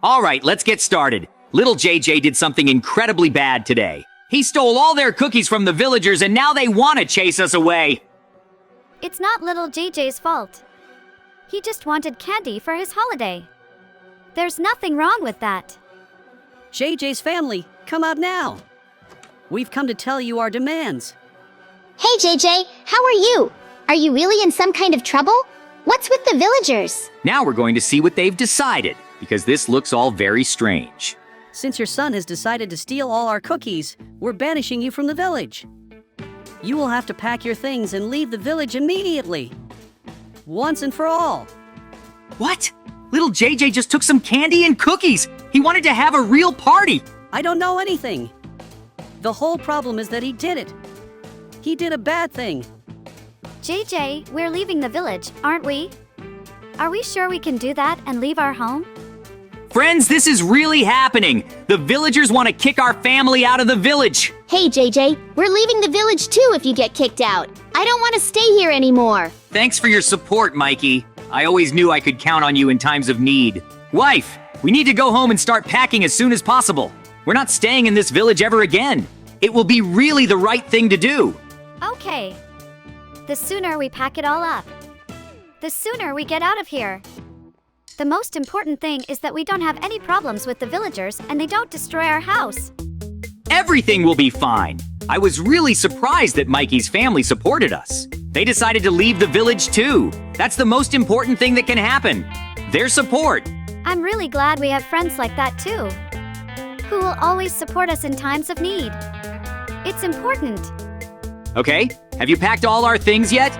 All right, let's get started. Little JJ did something incredibly bad today. He stole all their cookies from the villagers and now they want to chase us away. It's not little JJ's fault. He just wanted candy for his holiday. There's nothing wrong with that. JJ's family, come out now. We've come to tell you our demands. Hey JJ, how are you? Are you really in some kind of trouble? What's with the villagers? Now we're going to see what they've decided, because this looks all very strange. Since your son has decided to steal all our cookies, we're banishing you from the village. You will have to pack your things and leave the village immediately. Once and for all. What? Little JJ just took some candy and cookies. He wanted to have a real party. I don't know anything. The whole problem is that he did it. He did a bad thing. JJ, we're leaving the village, aren't we? Are we sure we can do that and leave our home? Friends, this is really happening. The villagers want to kick our family out of the village. Hey JJ, we're leaving the village too if you get kicked out. I don't want to stay here anymore. Thanks for your support, Mikey. I always knew I could count on you in times of need. Wife, we need to go home and start packing as soon as possible. We're not staying in this village ever again. It will be really the right thing to do. Okay. The sooner we pack it all up, the sooner we get out of here. The most important thing is that we don't have any problems with the villagers and they don't destroy our house. Everything will be fine. I was really surprised that Mikey's family supported us. They decided to leave the village too. That's the most important thing that can happen. Their support. I'm really glad we have friends like that too, who will always support us in times of need. It's important. Okay, have you packed all our things yet?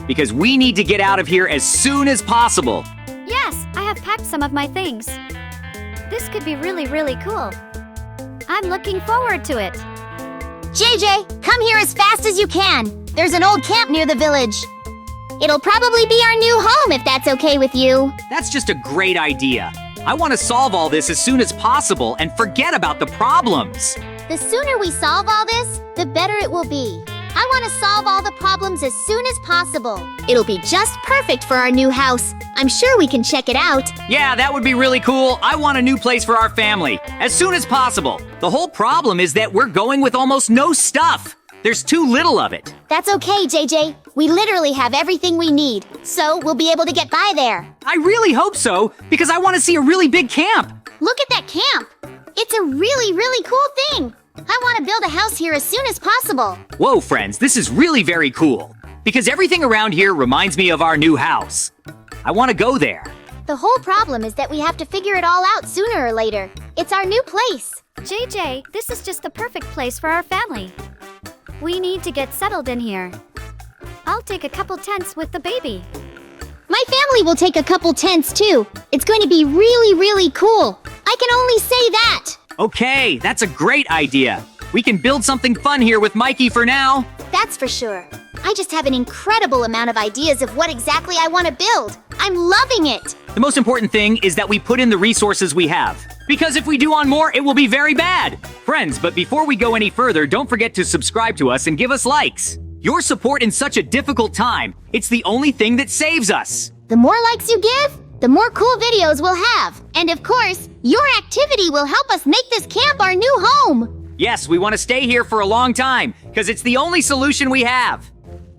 Because we need to get out of here as soon as possible. Yes, I have packed some of my things. This could be really, really cool. I'm looking forward to it. JJ, come here as fast as you can. There's an old camp near the village. It'll probably be our new home if that's okay with you. That's just a great idea. I want to solve all this as soon as possible and forget about the problems. The sooner we solve all this, the better it will be. I want to solve all the problems as soon as possible. It'll be just perfect for our new house. I'm sure we can check it out. Yeah, that would be really cool. I want a new place for our family as soon as possible. The whole problem is that we're going with almost no stuff. There's too little of it. That's okay, JJ. We literally have everything we need, so we'll be able to get by there. I really hope so, because I want to see a really big camp. Look at that camp. It's a really, really cool thing. I want to build a house here as soon as possible. Whoa, friends, this is really very cool, because everything around here reminds me of our new house. I want to go there. The whole problem is that we have to figure it all out sooner or later. It's our new place. JJ, this is just the perfect place for our family. We need to get settled in here. I'll take a couple tents with the baby. My family will take a couple tents too. It's going to be really, really cool. I can only say that. Okay, that's a great idea. We can build something fun here with Mikey for now. That's for sure. I just have an incredible amount of ideas of what exactly I want to build. I'm loving it. The most important thing is that we put in the resources we have. Because if we do on more, it will be very bad. Friends, but before we go any further, don't forget to subscribe to us and give us likes. Your support in such a difficult time, it's the only thing that saves us. The more likes you give, the more cool videos we'll have. And of course, your activity will help us make this camp our new home. Yes, we want to stay here for a long time, because it's the only solution we have.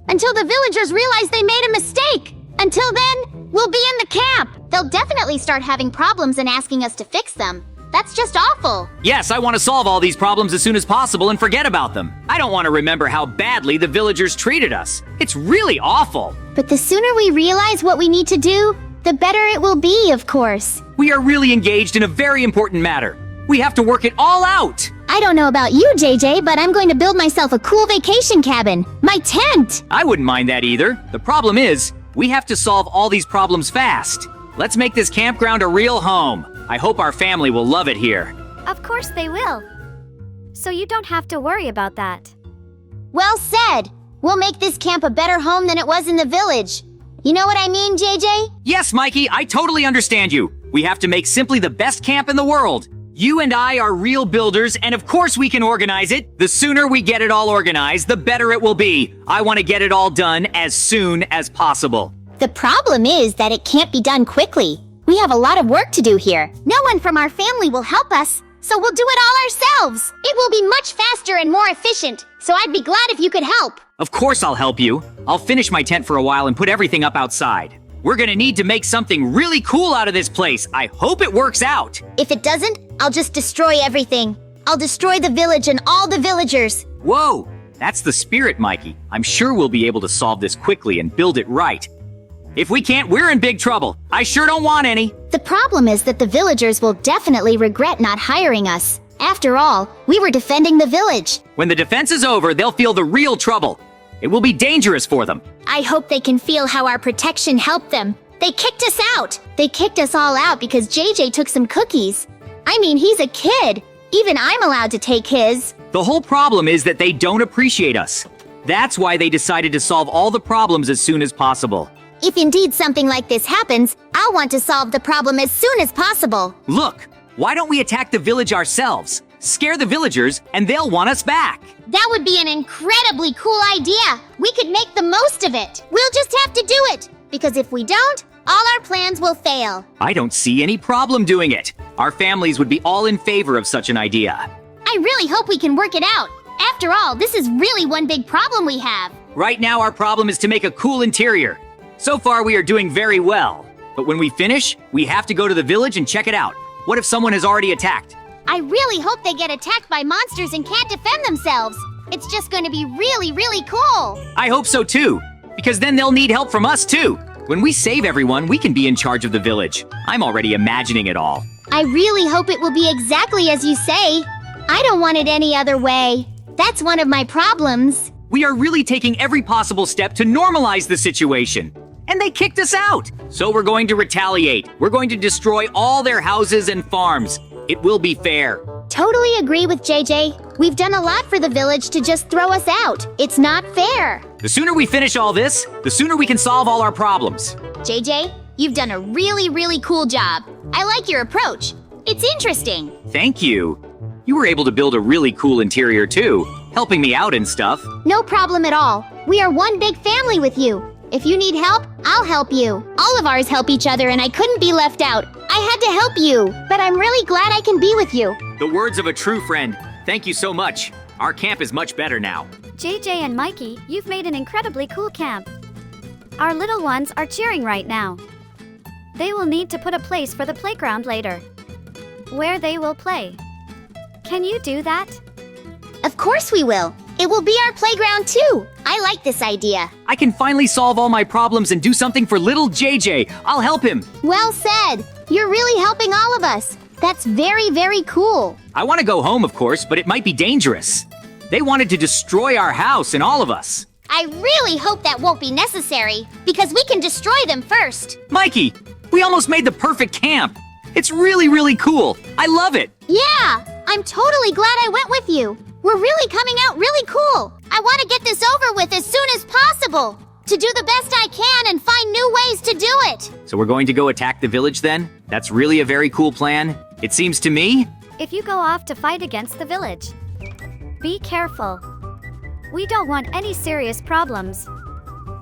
Until the villagers realize they made a mistake. Until then, we'll be in the camp. They'll definitely start having problems and asking us to fix them. That's just awful. Yes, I want to solve all these problems as soon as possible and forget about them. I don't want to remember how badly the villagers treated us. It's really awful. But the sooner we realize what we need to do, the better it will be, of course. We are really engaged in a very important matter. We have to work it all out. I don't know about you, JJ, but I'm going to build myself a cool vacation cabin. My tent! I wouldn't mind that either. The problem is, we have to solve all these problems fast. Let's make this campground a real home. I hope our family will love it here. Of course they will. So you don't have to worry about that. Well said. We'll make this camp a better home than it was in the village. You know what I mean, JJ? Yes, Mikey, I totally understand you. We have to make simply the best camp in the world. You and I are real builders, and of course we can organize it. The sooner we get it all organized, the better it will be. I want to get it all done as soon as possible. The problem is that it can't be done quickly. We have a lot of work to do here. No one from our family will help us, so we'll do it all ourselves. It will be much faster and more efficient, so I'd be glad if you could help. Of course I'll help you. I'll finish my tent for a while and put everything up outside. We're gonna need to make something really cool out of this place. I hope it works out. If it doesn't, I'll just destroy everything. I'll destroy the village and all the villagers. Whoa, that's the spirit, Mikey. I'm sure we'll be able to solve this quickly and build it right. If we can't, we're in big trouble. I sure don't want any. The problem is that the villagers will definitely regret not hiring us. After all, we were defending the village. When the defense is over, they'll feel the real trouble. It will be dangerous for them. I hope they can feel how our protection helped them. They kicked us out. They kicked us all out because JJ took some cookies. I mean, he's a kid. Even I'm allowed to take his. The whole problem is that they don't appreciate us. That's why they decided to solve all the problems as soon as possible. If indeed something like this happens, I'll want to solve the problem as soon as possible. Look, why don't we attack the village ourselves? Scare the villagers, and they'll want us back. That would be an incredibly cool idea. We could make the most of it. We'll just have to do it. Because if we don't, all our plans will fail. I don't see any problem doing it. Our families would be all in favor of such an idea. I really hope we can work it out. After all, this is really one big problem we have. Right now, our problem is to make a cool interior. So far, we are doing very well. But when we finish, we have to go to the village and check it out. What if someone has already attacked? I really hope they get attacked by monsters and can't defend themselves. It's just going to be really, really cool. I hope so too, because then they'll need help from us too. When we save everyone, we can be in charge of the village. I'm already imagining it all. I really hope it will be exactly as you say. I don't want it any other way. That's one of my problems. We are really taking every possible step to normalize the situation. And they kicked us out. So we're going to retaliate. We're going to destroy all their houses and farms. It will be fair. Totally agree with JJ. We've done a lot for the village to just throw us out. It's not fair. The sooner we finish all this, the sooner we can solve all our problems. JJ, you've done a really, really cool job. I like your approach. It's interesting. Thank you. You were able to build a really cool interior too, helping me out and stuff. No problem at all. We are one big family with you. If you need help, I'll help you. All of ours help each other and I couldn't be left out. I had to help you, but I'm really glad I can be with you. The words of a true friend. Thank you so much. Our camp is much better now. JJ and Mikey, you've made an incredibly cool camp. Our little ones are cheering right now. They will need to put a place for the playground later, where they will play. Can you do that? Of course we will. It will be our playground too. I like this idea. I can finally solve all my problems and do something for little JJ. I'll help him. Well said. You're really helping all of us. That's very, very cool. I want to go home, of course, but it might be dangerous. They wanted to destroy our house and all of us. I really hope that won't be necessary, because we can destroy them first. Mikey, we almost made the perfect camp. It's really, really cool. I love it. Yeah, I'm totally glad I went with you. We're really coming out really cool. I want to get this over with as soon as possible. To do the best I can and find new ways to do it. So we're going to go attack the village then? That's really a very cool plan. It seems to me. If you go off to fight against the village, be careful. We don't want any serious problems.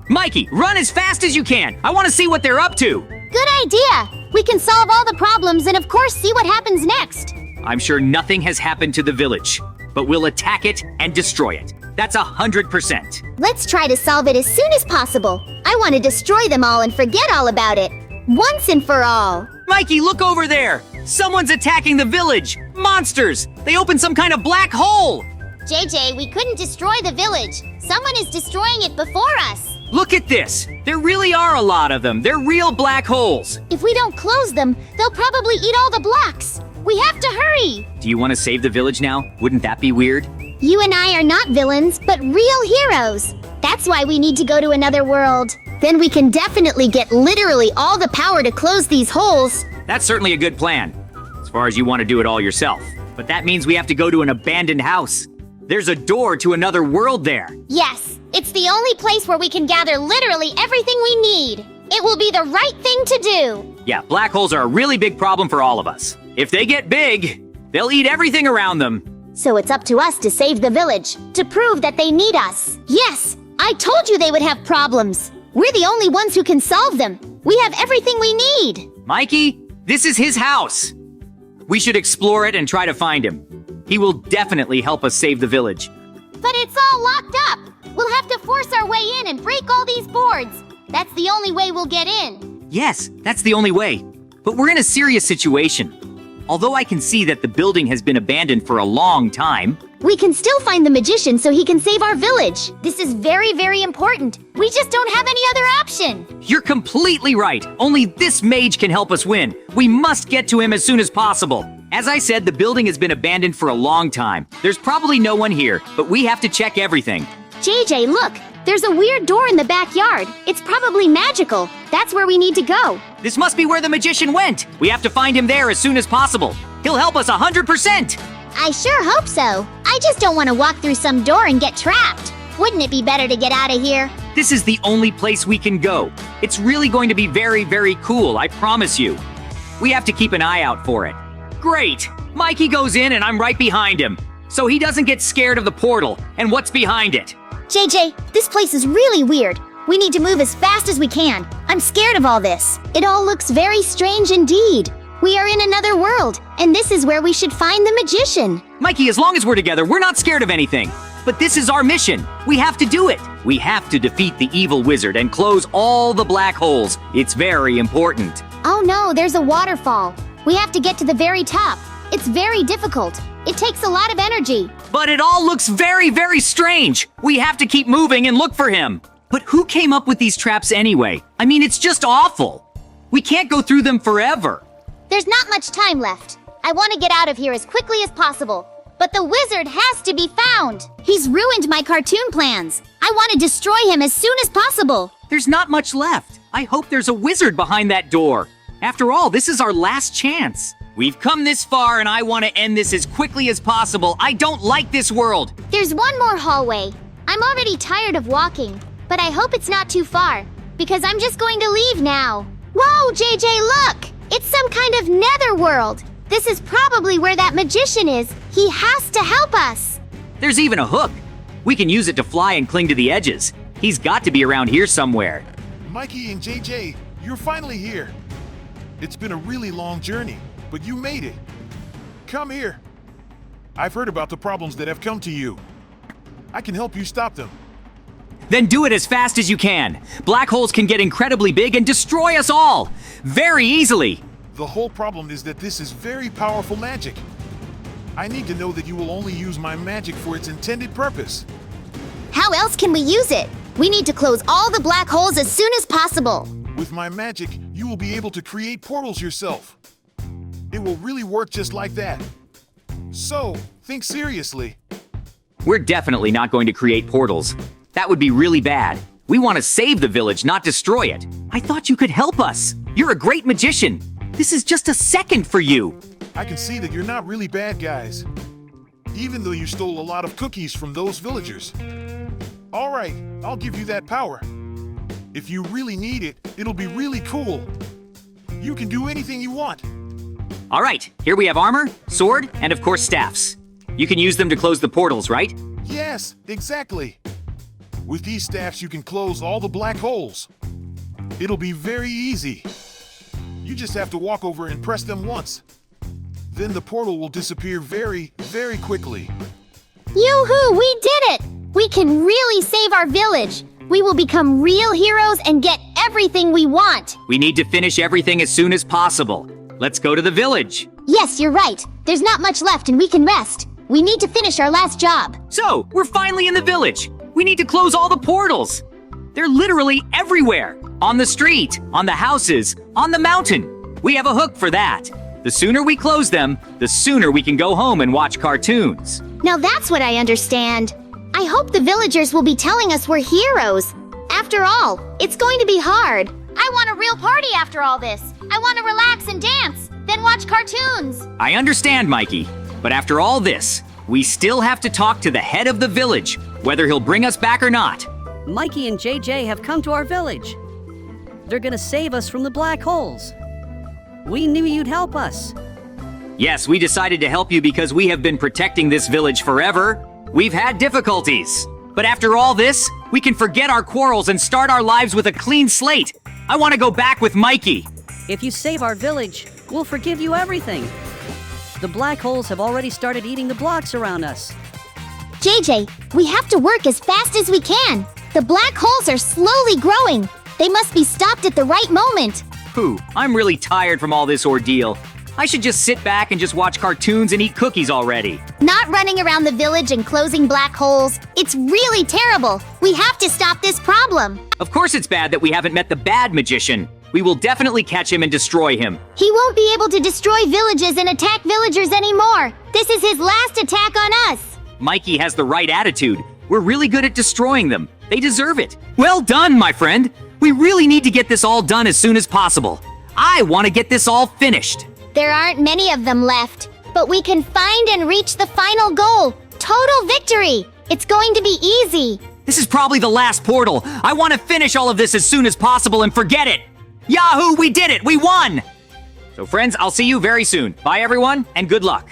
Mikey, run as fast as you can. I want to see what they're up to. Good idea. We can solve all the problems and of course see what happens next. I'm sure nothing has happened to the village, but we'll attack it and destroy it. That's 100%. Let's try to solve it as soon as possible. I want to destroy them all and forget all about it. Once and for all. Mikey, look over there. Someone's attacking the village. Monsters. They opened some kind of black hole. JJ, we couldn't destroy the village. Someone is destroying it before us. Look at this. There really are a lot of them. They're real black holes. If we don't close them, they'll probably eat all the blocks. We have to hurry. Do you want to save the village now? Wouldn't that be weird? You and I are not villains, but real heroes. That's why we need to go to another world. Then we can definitely get literally all the power to close these holes. That's certainly a good plan, as far as you want to do it all yourself. But that means we have to go to an abandoned house. There's a door to another world there. Yes, it's the only place where we can gather literally everything we need. It will be the right thing to do. Yeah, black holes are a really big problem for all of us. If they get big, they'll eat everything around them. So it's up to us to save the village, to prove that they need us. Yes, I told you they would have problems. We're the only ones who can solve them. We have everything we need. Mikey, This is his house. We should explore it and try to find him. He will definitely help us save the village. But it's all locked up. We'll have to force our way in and break all these boards. That's the only way we'll get in. Yes, that's the only way. But we're in a serious situation. Although I can see that the building has been abandoned for a long time, We can still find the magician so he can save our village. This is very, very important. We just don't have any other option. you're completely right. Only this mage can help us win. We must get to him as soon as possible. As I said, the building has been abandoned for a long time. There's probably no one here, but we have to check everything. JJ, look! There's a weird door in the backyard. It's probably magical. That's where we need to go. This must be where the magician went. We have to find him there as soon as possible. He'll help us 100%. I sure hope so. I just don't want to walk through some door and get trapped. Wouldn't it be better to get out of here? This is the only place we can go. It's really going to be very, very cool, I promise you. We have to keep an eye out for it. Great! Mikey goes in and I'm right behind him, so he doesn't get scared of the portal and what's behind it. JJ, this place is really weird. We need to move as fast as we can. I'm scared of all this. It all looks very strange indeed. We are in another world, and this is where we should find the magician. Mikey, as long as we're together, we're not scared of anything. But this is our mission. We have to do it. We have to defeat the evil wizard and close all the black holes. It's very important. Oh no, there's a waterfall. We have to get to the very top. It's very difficult. It takes a lot of energy. But it all looks very, very strange. We have to keep moving and look for him. But who came up with these traps anyway? I mean, it's just awful. We can't go through them forever. There's not much time left. I want to get out of here as quickly as possible. But the wizard has to be found. He's ruined my cartoon plans. I want to destroy him as soon as possible. There's not much left. I hope there's a wizard behind that door. After all, this is our last chance. We've come this far and I want to end this as quickly as possible. I don't like this world. There's one more hallway. I'm already tired of walking, but I hope it's not too far, because I'm just going to leave now. Whoa, JJ, look! It's some kind of netherworld. This is probably where that magician is. He has to help us. There's even a hook. We can use it to fly and cling to the edges. He's got to be around here somewhere. Mikey and JJ, you're finally here. It's been a really long journey, but you made it. Come here. I've heard about the problems that have come to you. I can help you stop them. Then do it as fast as you can. Black holes can get incredibly big and destroy us all. Very easily. The whole problem is that this is very powerful magic. I need to know that you will only use my magic for its intended purpose. How else can we use it? We need to close all the black holes as soon as possible. With my magic, you will be able to create portals yourself. It will really work just like that. So, think seriously. We're definitely not going to create portals. That would be really bad. We want to save the village, not destroy it. I thought you could help us. You're a great magician. This is just a second for you. I can see that you're not really bad guys, even though you stole a lot of cookies from those villagers. All right, I'll give you that power. If you really need it, it'll be really cool. You can do anything you want. All right, here we have armor, sword, and of course staffs. You can use them to close the portals, right? Yes, exactly. With these staffs, you can close all the black holes. It'll be very easy. You just have to walk over and press them once. Then the portal will disappear very, very quickly. Yoo-hoo, we did it! We can really save our village. We will become real heroes and get everything we want. We need to finish everything as soon as possible. Let's go to the village. Yes, you're right. There's not much left and we can rest. We need to finish our last job. So, we're finally in the village. We need to close all the portals. They're literally everywhere. On the street, on the houses, on the mountain. We have a hook for that. The sooner we close them, the sooner we can go home and watch cartoons. Now that's what I understand. I hope the villagers will be telling us we're heroes. After all, it's going to be hard. I want a real party after all this. I want to relax and dance, then watch cartoons. I understand, Mikey. But after all this, we still have to talk to the head of the village, whether he'll bring us back or not. Mikey and JJ have come to our village. They're gonna save us from the black holes. We knew you'd help us. Yes, we decided to help you because we have been protecting this village forever. We've had difficulties. But after all this, we can forget our quarrels and start our lives with a clean slate. I want to go back with Mikey. If you save our village, We'll forgive you everything. The black holes have already started eating the blocks around us. JJ, we have to work as fast as we can. The black holes are slowly growing. They must be stopped at the right moment. Phew, I'm really tired from all this ordeal. I should just sit back and just watch cartoons and eat cookies already. Not running around the village and closing black holes. It's really terrible. We have to stop this problem. Of course it's bad that we haven't met the bad magician. We will definitely catch him and destroy him. He won't be able to destroy villages and attack villagers anymore. This is his last attack on us. Mikey has the right attitude. We're really good at destroying them. They deserve it. Well done, my friend. We really need to get this all done as soon as possible. I want to get this all finished. There aren't many of them left, but we can find and reach the final goal. Total victory. It's going to be easy. This is probably the last portal. I want to finish all of this as soon as possible and forget it. Yahoo, we did it. We won. So friends, I'll see you very soon. Bye everyone, and good luck.